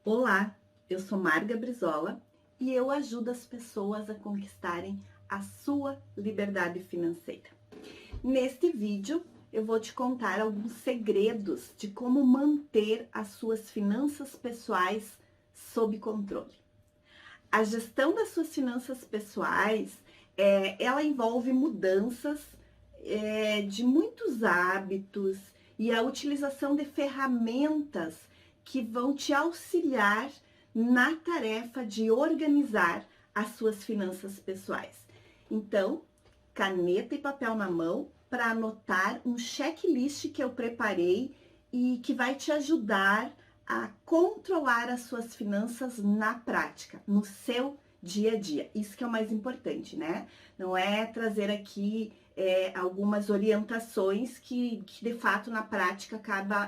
Olá, eu sou Marga Brizola e eu ajudo as pessoas a conquistarem a sua liberdade financeira. Neste vídeo, eu vou te contar alguns segredos de como manter as suas finanças pessoais sob controle. A gestão das suas finanças pessoais, ela envolve mudanças de muitos hábitos e a utilização de ferramentas que vão te auxiliar na tarefa de organizar as suas finanças pessoais. Então, caneta e papel na mão para anotar um checklist que eu preparei e que vai te ajudar a controlar as suas finanças na prática, no seu dia a dia. Isso que é o mais importante, né? Não é trazer aqui algumas orientações que de fato na prática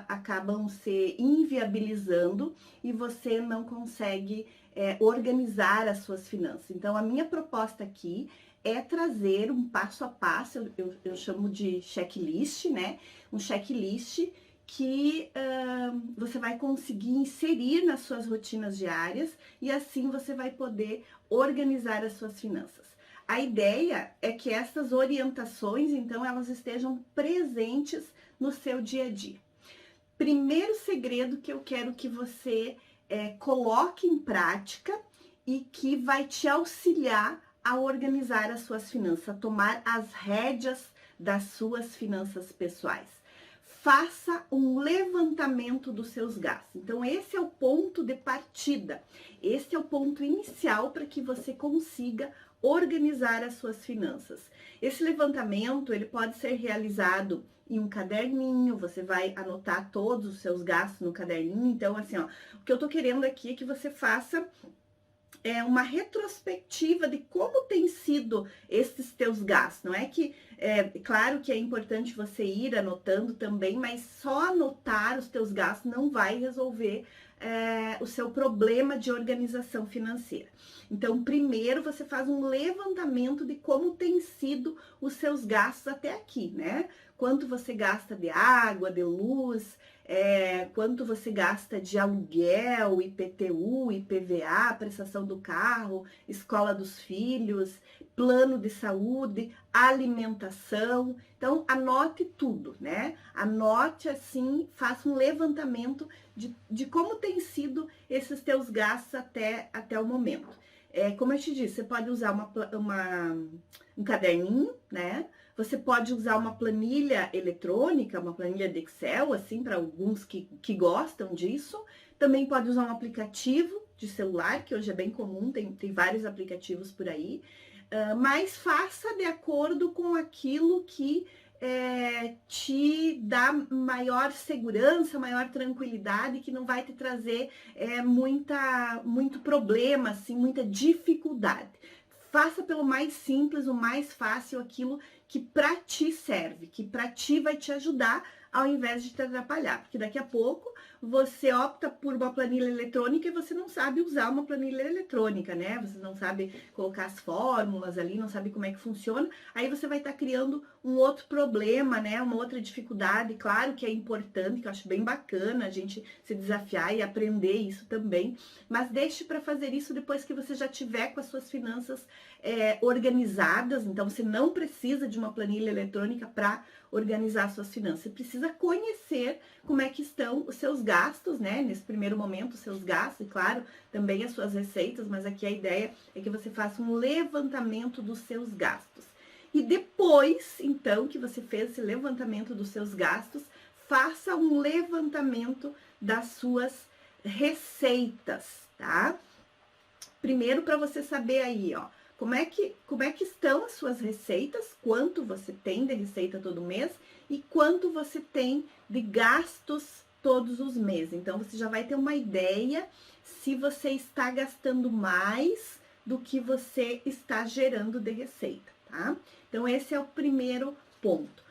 acabam se inviabilizando e você não consegue organizar as suas finanças. Então, a minha proposta aqui é trazer um passo a passo, eu chamo de checklist, né? Um checklist que você vai conseguir inserir nas suas rotinas diárias e assim você vai poder organizar as suas finanças. A ideia é que essas orientações, então, elas estejam presentes no seu dia a dia. Primeiro segredo que eu quero que você coloque em prática e que vai te auxiliar a organizar as suas finanças, a tomar as rédeas das suas finanças pessoais. Faça um levantamento dos seus gastos. Então, esse é o ponto de partida. Esse é o ponto inicial para que você consiga organizar as suas finanças. Esse levantamento, ele pode ser realizado em um caderninho, você vai anotar todos os seus gastos no caderninho. Então, assim, ó, o que eu tô querendo aqui é que você faça uma retrospectiva de como tem sido esses teus gastos. Não é que, claro que é importante você ir anotando também, mas só anotar os teus gastos não vai resolver o seu problema de organização financeira. Então, primeiro você faz um levantamento de como tem sido os seus gastos até aqui, né? Quanto você gasta de água, de luz, quanto você gasta de aluguel, IPTU, IPVA, prestação do carro, escola dos filhos, plano de saúde, alimentação. Então, anote tudo, né? Anote assim, faça um levantamento de como tem sido esses teus gastos até o momento. Como eu te disse, você pode usar um caderninho, né? Você pode usar uma planilha eletrônica, uma planilha de Excel, assim, para alguns que gostam disso. Também pode usar um aplicativo de celular, que hoje é bem comum, tem vários aplicativos por aí. Mas faça de acordo com aquilo que te dá maior segurança, maior tranquilidade, que não vai te trazer muito problema, assim, muita dificuldade. Faça pelo mais simples, o mais fácil, aquilo que para ti serve, que para ti vai te ajudar, ao invés de te atrapalhar. Porque daqui a pouco você opta por uma planilha eletrônica e você não sabe usar uma planilha eletrônica, né? Você não sabe colocar as fórmulas ali, não sabe como é que funciona. Aí você vai estar criando um outro problema, né? Uma outra dificuldade. Claro que é importante, que eu acho bem bacana a gente se desafiar e aprender isso também. Mas deixe para fazer isso depois que você já tiver com as suas finanças organizadas. Então, você não precisa de uma planilha eletrônica para organizar suas finanças. Você precisa conhecer como é que estão os seus gastos, né? Nesse primeiro momento, os seus gastos, e claro, também as suas receitas, mas aqui a ideia é que você faça um levantamento dos seus gastos. E depois, então, que você fez esse levantamento dos seus gastos, faça um levantamento das suas receitas, tá? Primeiro, para você saber aí, ó, como é que estão as suas receitas, quanto você tem de receita todo mês e quanto você tem de gastos todos os meses. Então, você já vai ter uma ideia se você está gastando mais do que você está gerando de receita, tá? Então, esse é o primeiro ponto.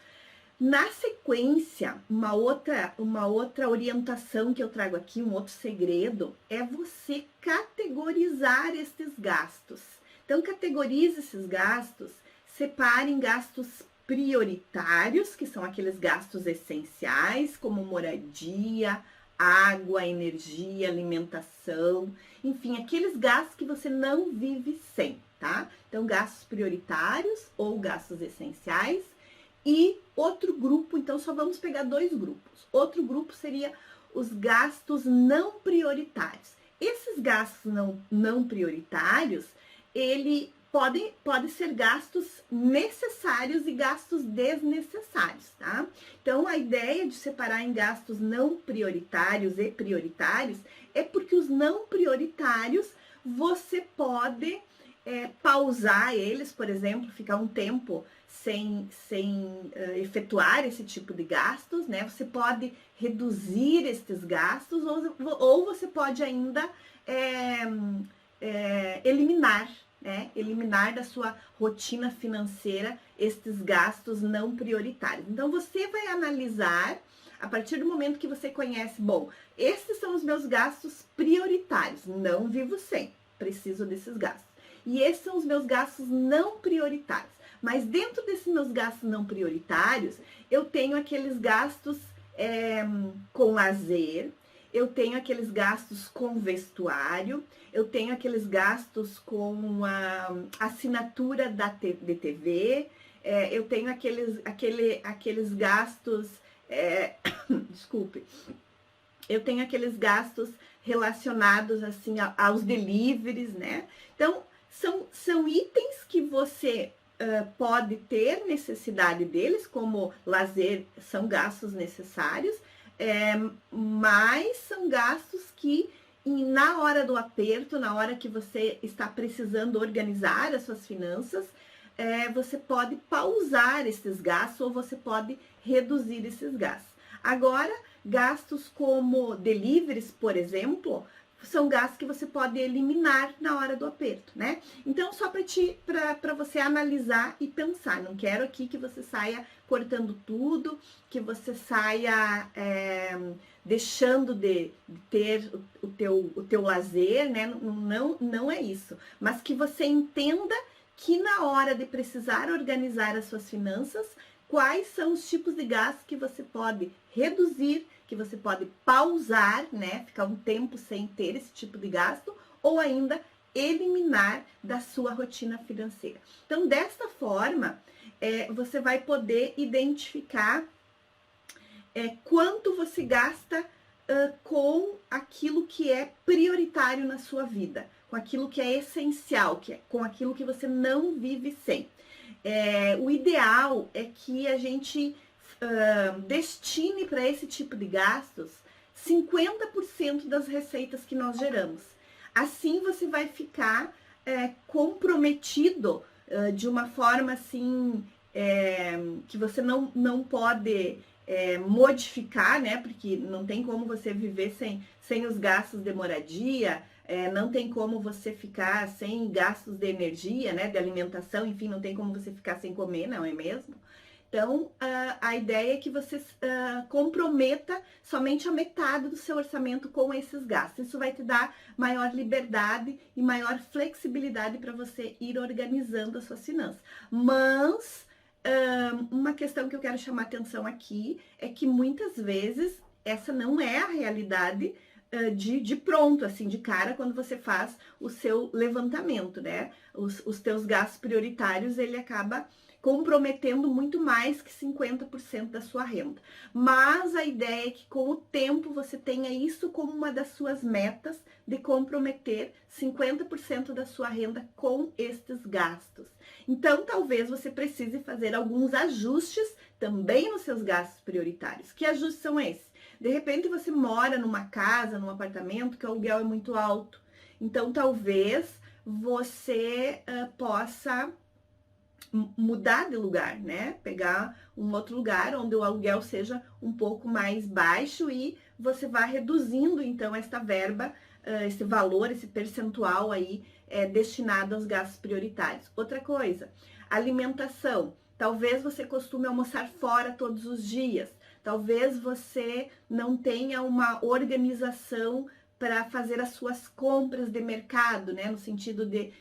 Na sequência, uma outra orientação que eu trago aqui, um outro segredo, é você categorizar esses gastos. Então, categorize esses gastos, separe em gastos prioritários, que são aqueles gastos essenciais, como moradia, água, energia, alimentação, enfim, aqueles gastos que você não vive sem, tá? Então, gastos prioritários ou gastos essenciais. E outro grupo, então só vamos pegar 2 grupos. Outro grupo seria os gastos não prioritários. Esses gastos não prioritários, ele pode ser gastos necessários e gastos desnecessários, tá? Então, a ideia de separar em gastos não prioritários e prioritários é porque os não prioritários você pode pausar eles, por exemplo, ficar um tempo sem efetuar esse tipo de gastos, né? Você pode reduzir estes gastos ou você pode ainda eliminar, né? Eliminar da sua rotina financeira estes gastos não prioritários. Então, você vai analisar, a partir do momento que você conhece, bom, esses são os meus gastos prioritários, não vivo sem, preciso desses gastos. E esses são os meus gastos não prioritários. Mas dentro desses meus gastos não prioritários, eu tenho aqueles gastos com lazer, eu tenho aqueles gastos com vestuário, eu tenho aqueles gastos com a assinatura de TV, eu tenho aqueles gastos, desculpe, eu tenho aqueles gastos relacionados assim aos deliveries, né? Então, são itens que você pode ter necessidade deles, como lazer, são gastos necessários, mas são gastos que na hora do aperto, na hora que você está precisando organizar as suas finanças, você pode pausar esses gastos ou você pode reduzir esses gastos. Agora, gastos como deliveries, por exemplo, são gastos que você pode eliminar na hora do aperto, né? Então, só para você analisar e pensar. Não quero aqui que você saia cortando tudo, que você saia deixando de ter o teu lazer, né? Não é isso. Mas que você entenda que na hora de precisar organizar as suas finanças, quais são os tipos de gastos que você pode reduzir, que você pode pausar, né? Ficar um tempo sem ter esse tipo de gasto, ou ainda eliminar da sua rotina financeira. Então, desta forma, você vai poder identificar quanto você gasta com aquilo que é prioritário na sua vida, com aquilo que é essencial, com aquilo que você não vive sem. O ideal é que a gente destine para esse tipo de gastos 50% das receitas que nós geramos. Assim você vai ficar comprometido de uma forma assim que você não pode modificar, né? Porque não tem como você viver sem os gastos de moradia, não tem como você ficar sem gastos de energia, né? De alimentação, enfim, não tem como você ficar sem comer, não é mesmo? Então, a ideia é que você comprometa somente a metade do seu orçamento com esses gastos. Isso vai te dar maior liberdade e maior flexibilidade para você ir organizando as suas finanças. Mas, uma questão que eu quero chamar atenção aqui é que muitas vezes essa não é a realidade de pronto, assim, de cara, quando você faz o seu levantamento, né? Os teus gastos prioritários, ele acaba comprometendo muito mais que 50% da sua renda. Mas a ideia é que com o tempo você tenha isso como uma das suas metas de comprometer 50% da sua renda com estes gastos. Então, talvez você precise fazer alguns ajustes também nos seus gastos prioritários. Que ajustes são esses? De repente você mora numa casa, num apartamento que o aluguel é muito alto. Então, talvez você possa mudar de lugar, né? Pegar um outro lugar onde o aluguel seja um pouco mais baixo e você vai reduzindo, então, esta verba, esse valor, esse percentual aí destinado aos gastos prioritários. Outra coisa, alimentação. Talvez você costume almoçar fora todos os dias. Talvez você não tenha uma organização para fazer as suas compras de mercado, né? No sentido de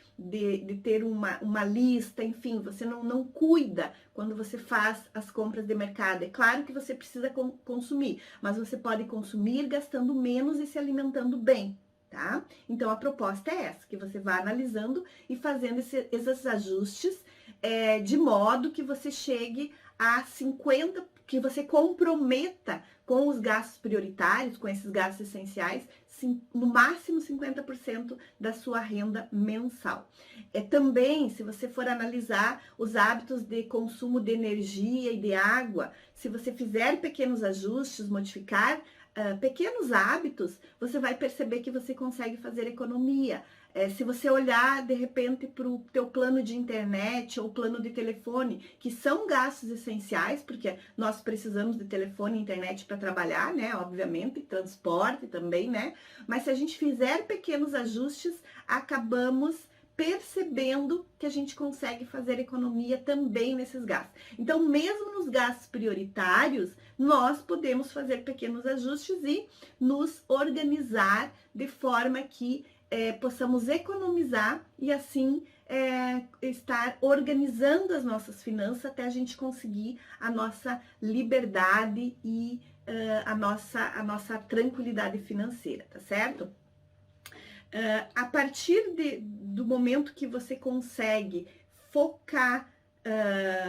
ter uma lista, enfim, você não cuida quando você faz as compras de mercado. É claro que você precisa consumir, mas você pode consumir gastando menos e se alimentando bem, tá? Então a proposta é essa, que você vá analisando e fazendo esses ajustes de modo que você chegue a 50%, que você comprometa com os gastos prioritários, com esses gastos essenciais, no máximo 50% da sua renda mensal. Também, se você for analisar os hábitos de consumo de energia e de água, se você fizer pequenos ajustes, modificar pequenos hábitos, você vai perceber que você consegue fazer economia. Se você olhar, de repente, para o teu plano de internet ou plano de telefone, que são gastos essenciais, porque nós precisamos de telefone e internet para trabalhar, né? Obviamente, transporte também, né? Mas se a gente fizer pequenos ajustes, acabamos percebendo que a gente consegue fazer economia também nesses gastos. Então, mesmo nos gastos prioritários, nós podemos fazer pequenos ajustes e nos organizar de forma que possamos economizar e assim estar organizando as nossas finanças até a gente conseguir a nossa liberdade e a nossa tranquilidade financeira, tá certo? A partir do momento que você consegue focar,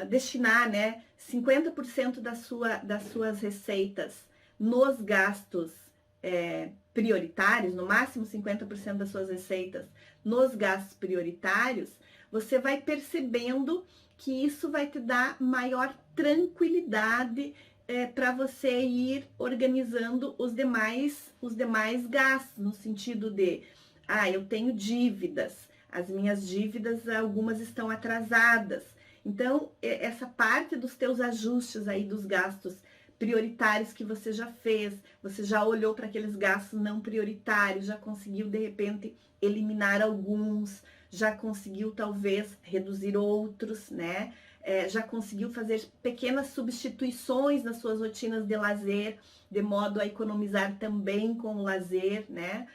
destinar, né, 50% das suas receitas nos gastos prioritários, no máximo 50% das suas receitas nos gastos prioritários, você vai percebendo que isso vai te dar maior tranquilidade para você ir organizando os demais gastos, no sentido de, eu tenho dívidas, as minhas dívidas, algumas estão atrasadas. Então, essa parte dos teus ajustes aí dos gastos prioritários que você já fez, você já olhou para aqueles gastos não prioritários, já conseguiu de repente eliminar alguns, já conseguiu talvez reduzir outros, né? Já conseguiu fazer pequenas substituições nas suas rotinas de lazer, de modo a economizar também com o lazer, né?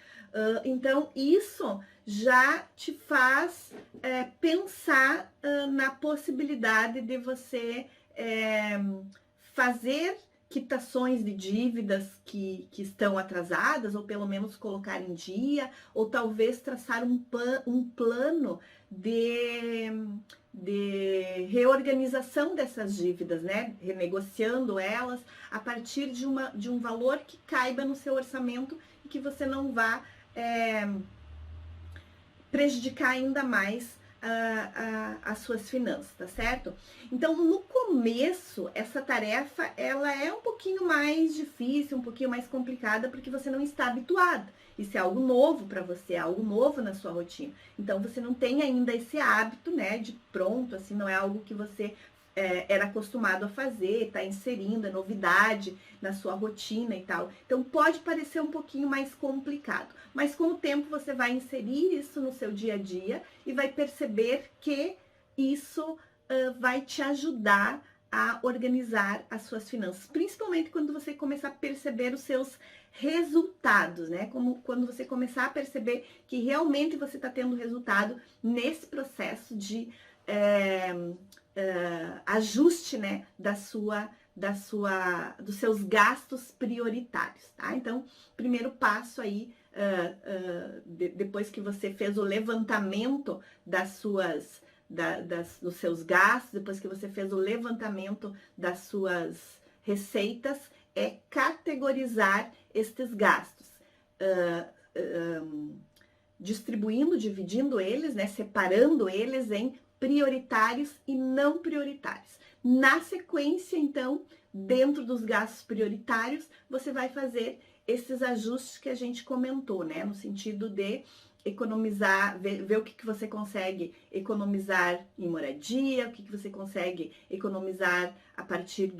Então, isso já te faz pensar na possibilidade de você fazer quitações de dívidas que estão atrasadas, ou pelo menos colocar em dia, ou talvez traçar um plano de reorganização dessas dívidas, né? Renegociando elas a partir de um valor que caiba no seu orçamento e que você não vá prejudicar ainda mais as suas finanças, tá certo? Então, no começo, essa tarefa, ela é um pouquinho mais difícil, um pouquinho mais complicada, porque você não está habituado. Isso é algo novo para você, é algo novo na sua rotina. Então, você não tem ainda esse hábito, né, de pronto, assim, não é algo que você era acostumado a fazer, está inserindo, é novidade na sua rotina e tal. Então, pode parecer um pouquinho mais complicado, mas com o tempo você vai inserir isso no seu dia a dia e vai perceber que isso vai te ajudar a organizar as suas finanças, principalmente quando você começar a perceber os seus resultados, né? Como quando você começar a perceber que realmente você está tendo resultado nesse processo de ajuste, né, dos seus gastos prioritários, tá? Então, primeiro passo aí, depois que você fez o levantamento dos seus gastos, depois que você fez o levantamento das suas receitas, é categorizar estes gastos, dividindo eles, né, separando eles em prioritários e não prioritários. Na sequência, então, dentro dos gastos prioritários, você vai fazer esses ajustes que a gente comentou, né? No sentido de economizar, ver o que você consegue economizar em moradia, o que você consegue economizar a partir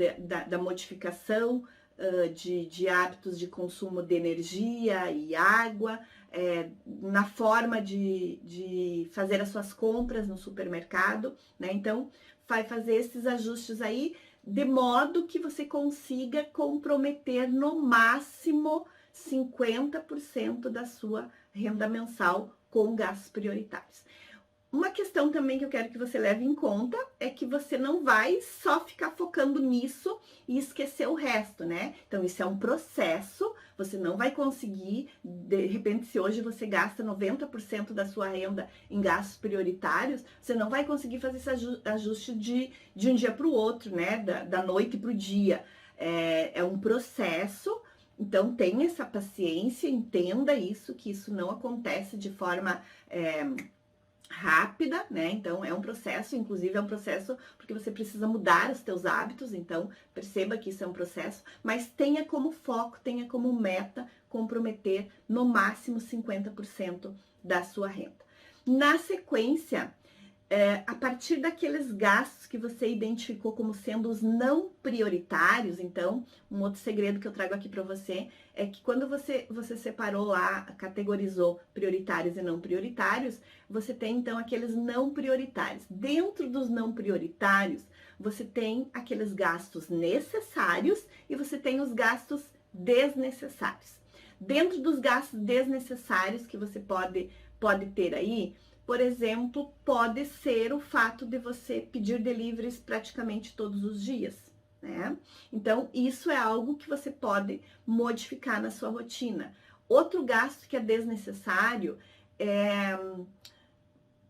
da modificação de hábitos de consumo de energia e água, na forma de fazer as suas compras no supermercado, né? Então, vai fazer esses ajustes aí de modo que você consiga comprometer no máximo 50% da sua renda mensal com gastos prioritários. Uma questão também que eu quero que você leve em conta é que você não vai só ficar focando nisso e esquecer o resto, né? Então, isso é um processo, você não vai conseguir, de repente, se hoje você gasta 90% da sua renda em gastos prioritários, você não vai conseguir fazer esse ajuste de um dia para o outro, né? Da noite para o dia. É um processo, então tenha essa paciência, entenda isso, que isso não acontece de forma rápida, né? Então é um processo, inclusive é um processo porque você precisa mudar os teus hábitos, então perceba que isso é um processo, mas tenha como foco, tenha como meta comprometer no máximo 50% da sua renda. Na sequência, a partir daqueles gastos que você identificou como sendo os não prioritários, então, um outro segredo que eu trago aqui para você é que quando você separou lá, categorizou prioritários e não prioritários, você tem então aqueles não prioritários. Dentro dos não prioritários, você tem aqueles gastos necessários e você tem os gastos desnecessários. Dentro dos gastos desnecessários que você pode ter aí, por exemplo, pode ser o fato de você pedir deliveries praticamente todos os dias, né? Então, isso é algo que você pode modificar na sua rotina. Outro gasto que é desnecessário é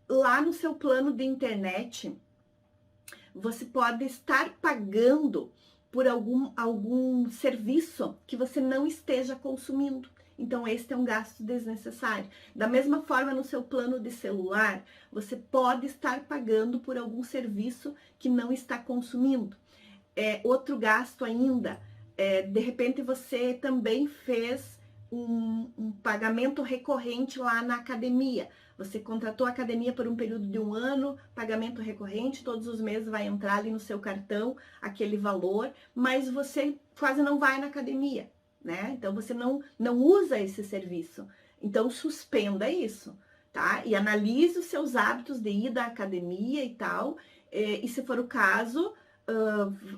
lá no seu plano de internet, você pode estar pagando por algum serviço que você não esteja consumindo. Então, este é um gasto desnecessário. Da mesma forma, no seu plano de celular, você pode estar pagando por algum serviço que não está consumindo. Outro gasto ainda, de repente você também fez um pagamento recorrente lá na academia. Você contratou a academia por um período de 1 ano, pagamento recorrente, todos os meses vai entrar ali no seu cartão aquele valor, mas você quase não vai na academia, né? Então, você não usa esse serviço. Então, suspenda isso, tá? E analise os seus hábitos de ir da academia e tal. E se for o caso,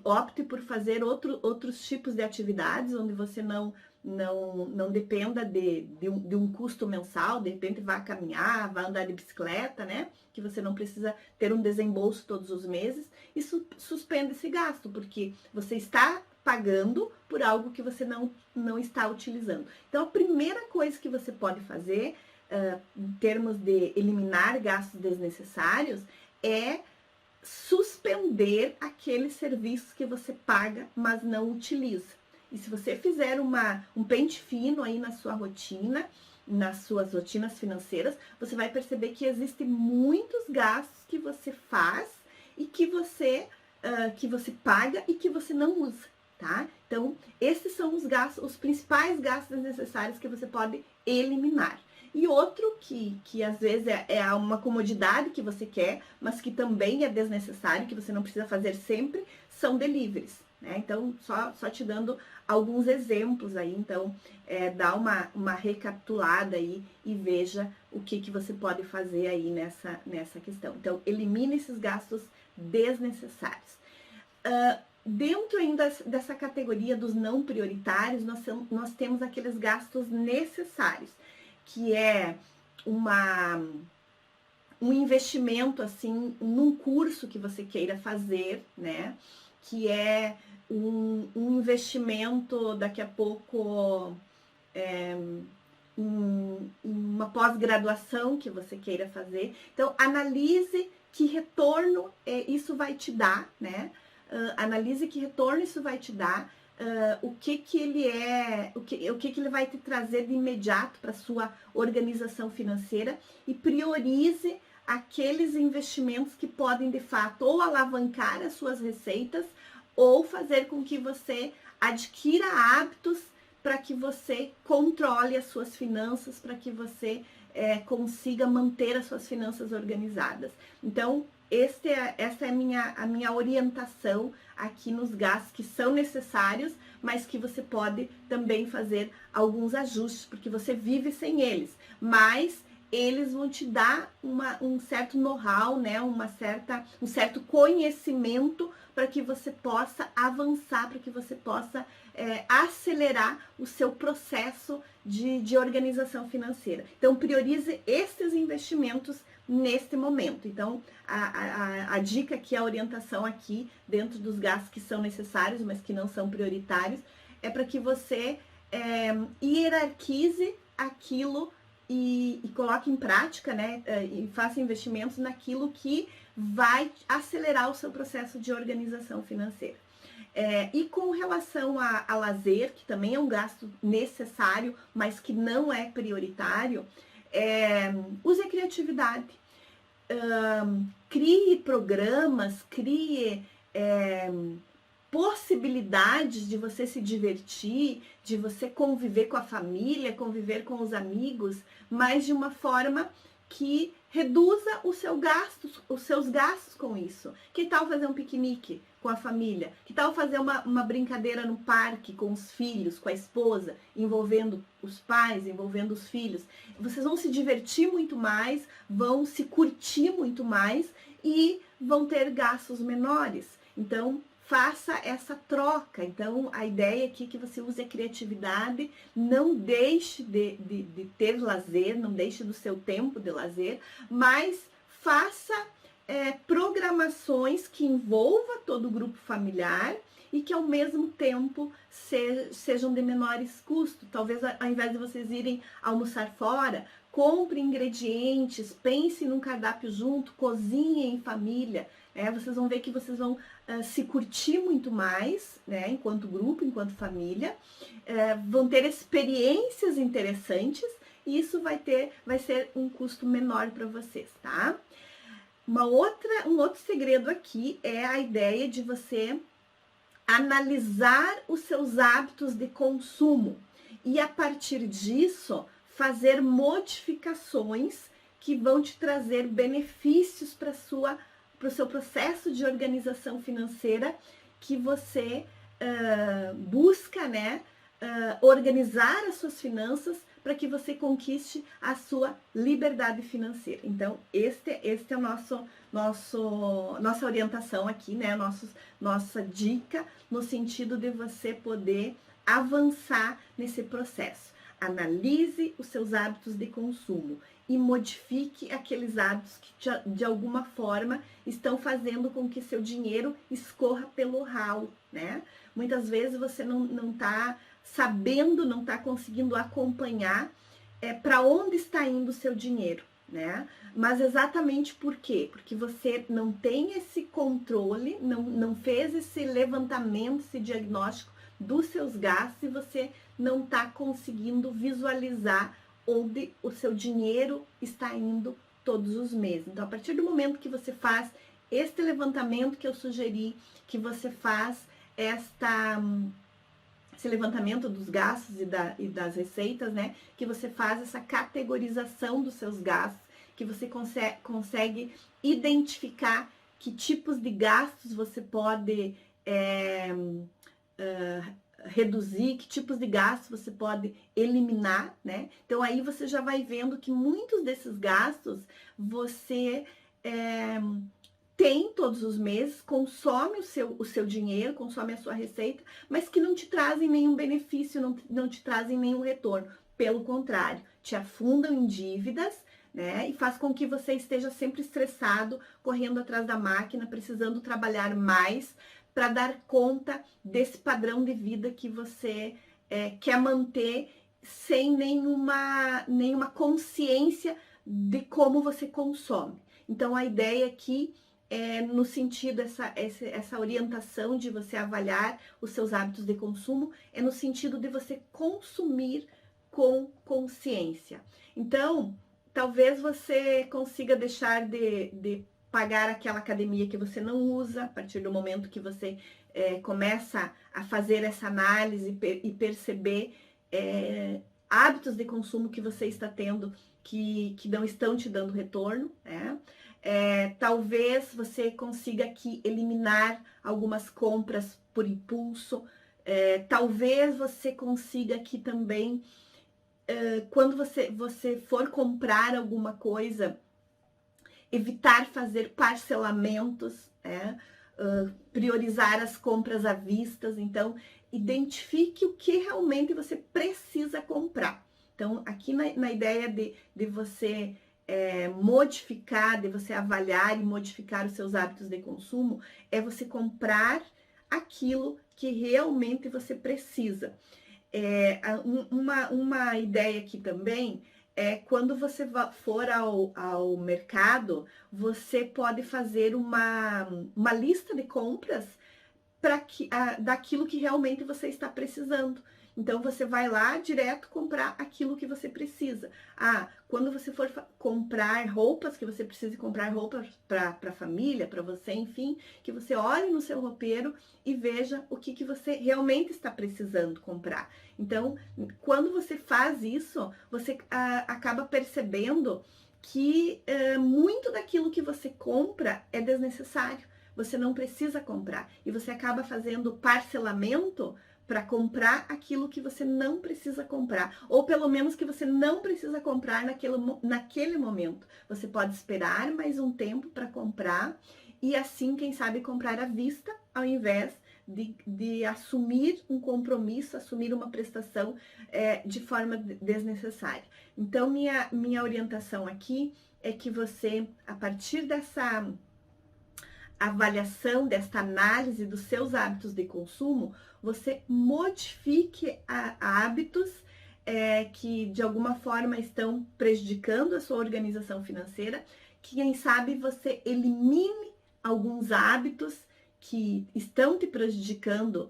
opte por fazer outros tipos de atividades, onde você não dependa de um custo mensal. De repente, vá caminhar, vá andar de bicicleta, né? Que você não precisa ter um desembolso todos os meses. E suspenda esse gasto, porque você está pagando por algo que você não está utilizando. Então, a primeira coisa que você pode fazer, em termos de eliminar gastos desnecessários, é suspender aqueles serviços que você paga, mas não utiliza. E se você fizer um pente fino aí na sua rotina, nas suas rotinas financeiras, você vai perceber que existem muitos gastos que você faz e que você paga e que você não usa. Tá? Então, esses são os principais gastos necessários que você pode eliminar. E outro que às vezes é uma comodidade que você quer, mas que também é desnecessário, que você não precisa fazer sempre, são deliveries, né? Então, só te dando alguns exemplos aí. Então, dá uma recapitulada aí e veja o que você pode fazer aí nessa questão. Então, elimine esses gastos desnecessários. Dentro ainda dessa categoria dos não prioritários, nós temos aqueles gastos necessários, que é um investimento, assim, num curso que você queira fazer, né? Que é um investimento, daqui a pouco, uma pós-graduação que você queira fazer. Então, analise que retorno isso vai te dar, né? Analise que retorno isso vai te dar, o que ele vai te trazer de imediato para sua organização financeira, e priorize aqueles investimentos que podem, de fato, ou alavancar as suas receitas ou fazer com que você adquira hábitos para que você controle as suas finanças, para que você consiga manter as suas finanças organizadas. Então, essa é a minha orientação aqui nos gastos que são necessários, mas que você pode também fazer alguns ajustes, porque você vive sem eles. Mas eles vão te dar um certo know-how, né? Um certo conhecimento para que você possa avançar, para que você possa acelerar o seu processo de organização financeira. Então, priorize esses investimentos neste momento. Então, a dica aqui, a orientação aqui, dentro dos gastos que são necessários, mas que não são prioritários, é para que você hierarquize aquilo e coloque em prática, né? E faça investimentos naquilo que vai acelerar o seu processo de organização financeira. E com relação a lazer, que também é um gasto necessário, mas que não é prioritário, use a criatividade. Crie programas, crie possibilidades de você se divertir, de você conviver com a família, conviver com os amigos, mas de uma forma que reduza os seus gastos com isso. Que tal fazer um piquenique com a família? Que tal fazer uma brincadeira no parque com os filhos, com a esposa, envolvendo os pais, envolvendo os filhos? Vocês vão se divertir muito mais, vão se curtir muito mais e vão ter gastos menores. Então, faça essa troca. Então, a ideia aqui é que você use a criatividade, não deixe de ter lazer, não deixe do seu tempo de lazer, mas faça programações que envolva todo o grupo familiar e que ao mesmo tempo sejam de menores custos. Talvez ao invés de vocês irem almoçar fora, compre ingredientes, pense num cardápio junto, cozinhem em família. Vocês vão ver que vocês vão se curtir muito mais, né, enquanto grupo, enquanto família, vão ter experiências interessantes e isso vai ser um custo menor para vocês, tá? Um outro segredo aqui é a ideia de você analisar os seus hábitos de consumo e a partir disso fazer modificações que vão te trazer benefícios para o seu processo de organização financeira, que você busca, né, organizar as suas finanças para que você conquiste a sua liberdade financeira. Então, este é o nossa orientação aqui, né, nossa dica no sentido de você poder avançar nesse processo. Analise os seus hábitos de consumo e modifique aqueles hábitos que de alguma forma estão fazendo com que seu dinheiro escorra pelo ralo, né? Muitas vezes você não está sabendo, não está conseguindo acompanhar para onde está indo o seu dinheiro, né? Mas exatamente por quê? Porque você não tem esse controle, não fez esse levantamento, esse diagnóstico dos seus gastos e você não está conseguindo visualizar onde o seu dinheiro está indo todos os meses. Então, a partir do momento que você faz este levantamento que eu sugeri, que você faz esse levantamento dos gastos e das receitas, né? Que você faz essa categorização dos seus gastos, que você consegue identificar que tipos de gastos você pode reduzir, que tipos de gastos você pode eliminar, né? Então aí você já vai vendo que muitos desses gastos você tem todos os meses, consome o seu dinheiro, consome a sua receita, mas que não te trazem nenhum benefício, não te trazem nenhum retorno. Pelo contrário, te afundam em dívidas, né? E faz com que você esteja sempre estressado, correndo atrás da máquina, precisando trabalhar mais para dar conta desse padrão de vida que você quer manter sem nenhuma consciência de como você consome. Então, a ideia aqui no sentido, essa orientação de você avaliar os seus hábitos de consumo, é no sentido de você consumir com consciência. Então, talvez você consiga deixar de pagar aquela academia que você não usa, a partir do momento que você começa a fazer essa análise e perceber hábitos de consumo que você está tendo que não estão te dando retorno, né? Talvez você consiga aqui eliminar algumas compras por impulso, talvez você consiga aqui também quando você for comprar alguma coisa, evitar fazer parcelamentos, priorizar as compras à vista. Então, identifique o que realmente você precisa comprar. Então, aqui na ideia de você modificar, de você avaliar e modificar os seus hábitos de consumo, é você comprar aquilo que realmente você precisa. Uma ideia aqui também é quando você for ao mercado, você pode fazer uma lista de compras daquilo que realmente você está precisando. Então, você vai lá direto comprar aquilo que você precisa. Quando você for comprar roupas, que você precise comprar roupas para a família, para você, enfim, que você olhe no seu roupeiro e veja o que você realmente está precisando comprar. Então, quando você faz isso, você acaba percebendo que muito daquilo que você compra é desnecessário. Você não precisa comprar. E você acaba fazendo parcelamento para comprar aquilo que você não precisa comprar. Ou pelo menos que você não precisa comprar naquele momento. Você pode esperar mais um tempo para comprar e assim, quem sabe, comprar à vista, ao invés de assumir um compromisso, assumir uma prestação de forma desnecessária. Então, minha orientação aqui é que você, a partir dessa avaliação, desta análise dos seus hábitos de consumo, você modifique hábitos que de alguma forma estão prejudicando a sua organização financeira, que quem sabe você elimine alguns hábitos que estão te prejudicando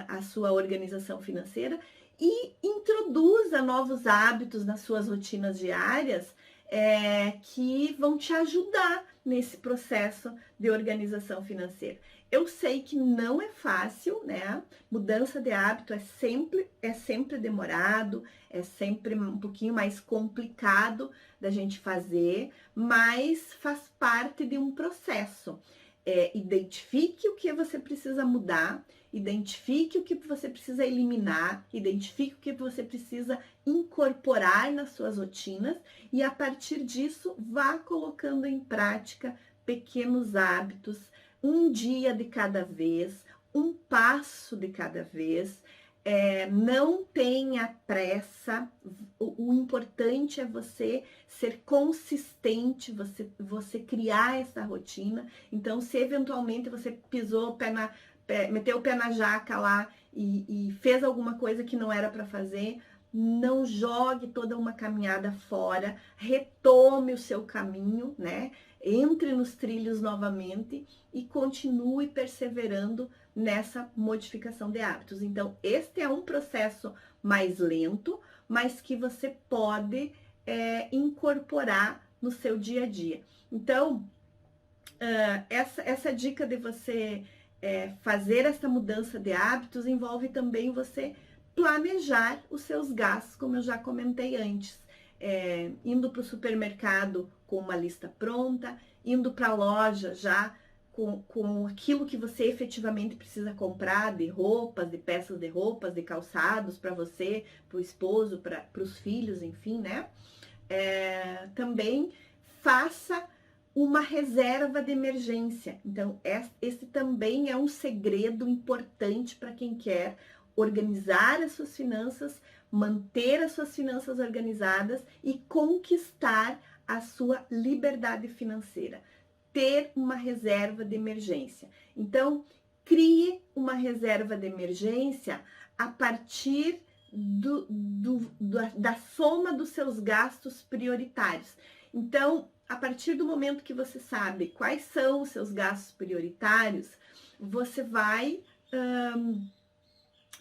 a sua organização financeira e introduza novos hábitos nas suas rotinas diárias que vão te ajudar nesse processo de organização financeira. Eu sei que não é fácil, né? Mudança de hábito é sempre demorado, é sempre um pouquinho mais complicado da gente fazer, mas faz parte de um processo. Identifique o que você precisa mudar, identifique o que você precisa eliminar, identifique o que você precisa incorporar nas suas rotinas e a partir disso vá colocando em prática pequenos hábitos, um dia de cada vez, um passo de cada vez. Não tenha pressa, o importante é você ser consistente, você criar essa rotina. Então, se eventualmente você pisou meteu o pé na jaca lá e fez alguma coisa que não era para fazer, não jogue toda uma caminhada fora, retome o seu caminho, né? Entre nos trilhos novamente e continue perseverando nessa modificação de hábitos. Então, este é um processo mais lento, mas que você pode incorporar no seu dia a dia. Então, essa dica de você fazer essa mudança de hábitos envolve também você planejar os seus gastos, como eu já comentei antes. Indo para o supermercado com uma lista pronta, indo para a loja já com aquilo que você efetivamente precisa comprar, de roupas, de peças de roupas, de calçados para você, para o esposo, para os filhos, enfim, né? Também faça uma reserva de emergência. Então, esse também é um segredo importante para quem quer organizar as suas finanças, manter as suas finanças organizadas e conquistar a sua liberdade financeira. Ter uma reserva de emergência. Então, crie uma reserva de emergência a partir da soma dos seus gastos prioritários. Então, a partir do momento que você sabe quais são os seus gastos prioritários, você vai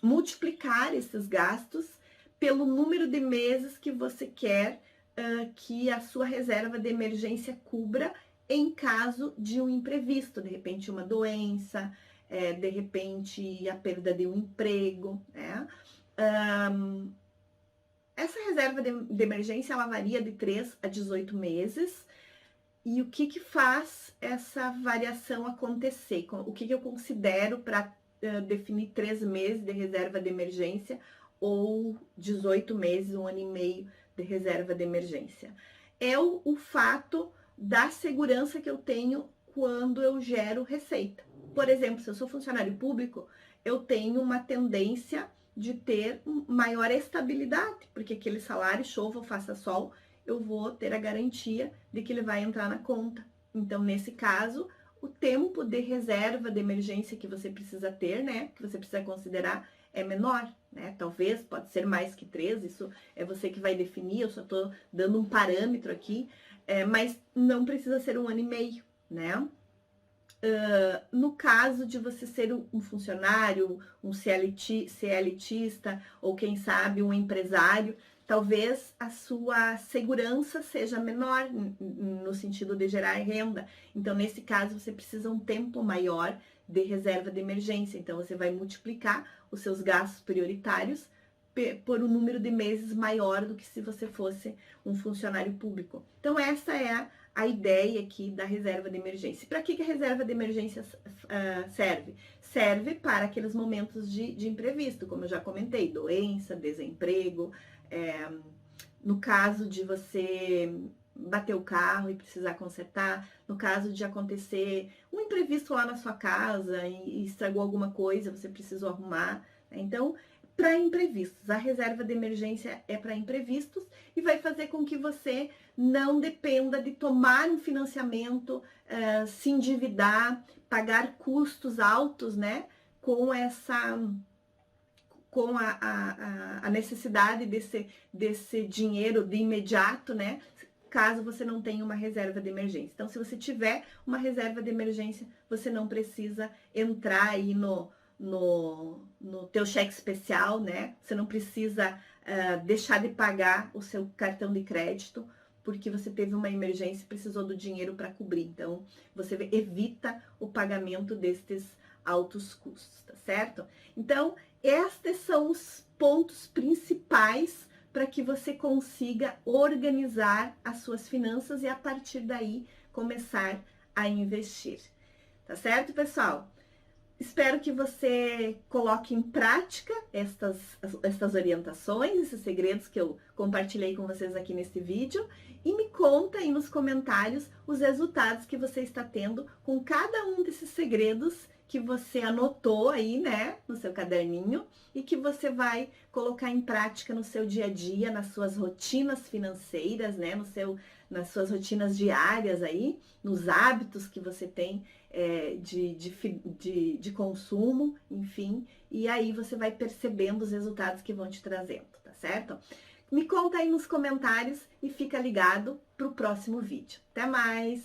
multiplicar esses gastos pelo número de meses que você quer que a sua reserva de emergência cubra em caso de um imprevisto, de repente uma doença, de repente a perda de um emprego, né? Essa reserva de emergência, ela varia de 3 a 18 meses. E o que faz essa variação acontecer? O que eu considero para definir 3 meses de reserva de emergência ou 18 meses, 1 ano e meio de reserva de emergência. É o fato da segurança que eu tenho quando eu gero receita. Por exemplo, se eu sou funcionário público, eu tenho uma tendência de ter maior estabilidade, porque aquele salário, chova ou faça sol, eu vou ter a garantia de que ele vai entrar na conta. Então, nesse caso, o tempo de reserva de emergência que você precisa ter, né, que você precisa considerar, é menor, né? Talvez, pode ser mais que 3, isso é você que vai definir, eu só estou dando um parâmetro aqui, mas não precisa ser 1 ano e meio, né? No caso de você ser um funcionário, um CLTista, ou quem sabe um empresário, talvez a sua segurança seja menor no sentido de gerar renda. Então, nesse caso, você precisa um tempo maior de reserva de emergência. Então, você vai multiplicar os seus gastos prioritários por um número de meses maior do que se você fosse um funcionário público. Então, essa é a ideia aqui da reserva de emergência. Para que a reserva de emergência serve? Serve para aqueles momentos de imprevisto, como eu já comentei, doença, desemprego, no caso de você bater o carro e precisar consertar, no caso de acontecer um imprevisto lá na sua casa e estragou alguma coisa, você precisou arrumar. Então, para imprevistos, a reserva de emergência é para imprevistos e vai fazer com que você não dependa de tomar um financiamento, se endividar, pagar custos altos, né, com a necessidade desse dinheiro de imediato, né, caso você não tenha uma reserva de emergência. Então, se você tiver uma reserva de emergência, você não precisa entrar aí no teu cheque especial, né? Você não precisa deixar de pagar o seu cartão de crédito porque você teve uma emergência e precisou do dinheiro para cobrir. Então, você evita o pagamento destes altos custos, tá certo? Então, estes são os pontos principais para que você consiga organizar as suas finanças e, a partir daí, começar a investir. Tá certo, pessoal? Espero que você coloque em prática estas orientações, esses segredos que eu compartilhei com vocês aqui nesse vídeo, e me conta aí nos comentários os resultados que você está tendo com cada um desses segredos que você anotou aí, né, no seu caderninho, e que você vai colocar em prática no seu dia a dia, nas suas rotinas financeiras, né, nas suas rotinas diárias aí, nos hábitos que você tem de consumo, enfim, e aí você vai percebendo os resultados que vão te trazendo, tá certo? Me conta aí nos comentários e fica ligado para o próximo vídeo. Até mais!